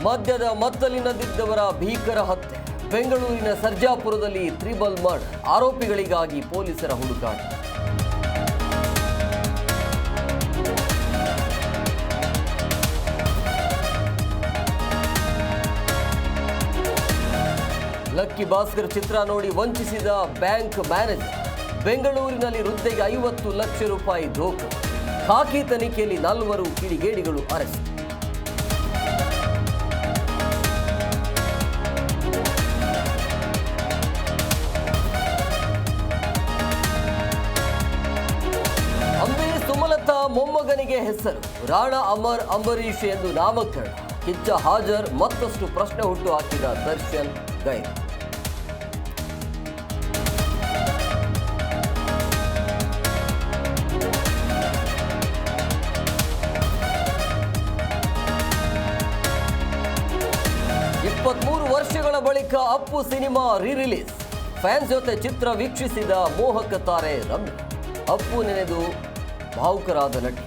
ಮದ್ಯದ ಮತ್ತಲಿನದಿದ್ದವರ ಭೀಕರ ಹತ್ಯೆ. ಬೆಂಗಳೂರಿನ ಸರ್ಜಾಪುರದಲ್ಲಿ ತ್ರಿಬಲ್ ಮರ್ಡರ್. ಆರೋಪಿಗಳಿಗಾಗಿ ಪೊಲೀಸರ ಹುಡುಕಾಟ. ಲಕ್ಕಿ ಭಾಸ್ಕರ್ ಚಿತ್ರ ನೋಡಿ ವಂಚಿಸಿದ ಬ್ಯಾಂಕ್ ಮ್ಯಾನೇಜರ್. ಬೆಂಗಳೂರಿನಲ್ಲಿ ವೃದ್ಧೆಗೆ 50 ಲಕ್ಷ ರೂಪಾಯಿ ಧೋಖ. ಖಾಕಿ ತನಿಖೆಯಲ್ಲಿ 4 ಕಿಡಿಗೇಡಿಗಳು ಅರೆಸ್ಟ್. ಅಂಬಿ ಸುಮಲತಾ ಮೊಮ್ಮಗನಿಗೆ ಹೆಸರು ರಾಣಾ ಅಮರ್ ಅಂಬರೀಶ್ ಎಂದು ನಾಮಕರಣ. ಕಿಚ್ಚ ಹಾಜರ್. ಮತ್ತಷ್ಟು ಪ್ರಶ್ನೆ ಹುಟ್ಟು ಹಾಕಿದ ದರ್ಶನ್ ಗೈರು. ವರ್ಷಗಳ ಬಳಿಕ ಅಪ್ಪು ಸಿನಿಮಾ ರಿಲೀಸ್. ಫ್ಯಾನ್ಸ್ ಜೊತೆ ಚಿತ್ರ ವೀಕ್ಷಿಸಿದ ಮೋಹಕ ತಾರೆ ರಮ್ಯಾ. ಅಪ್ಪು ನೆನೆದು ಭಾವುಕರಾದ ನಟಿ.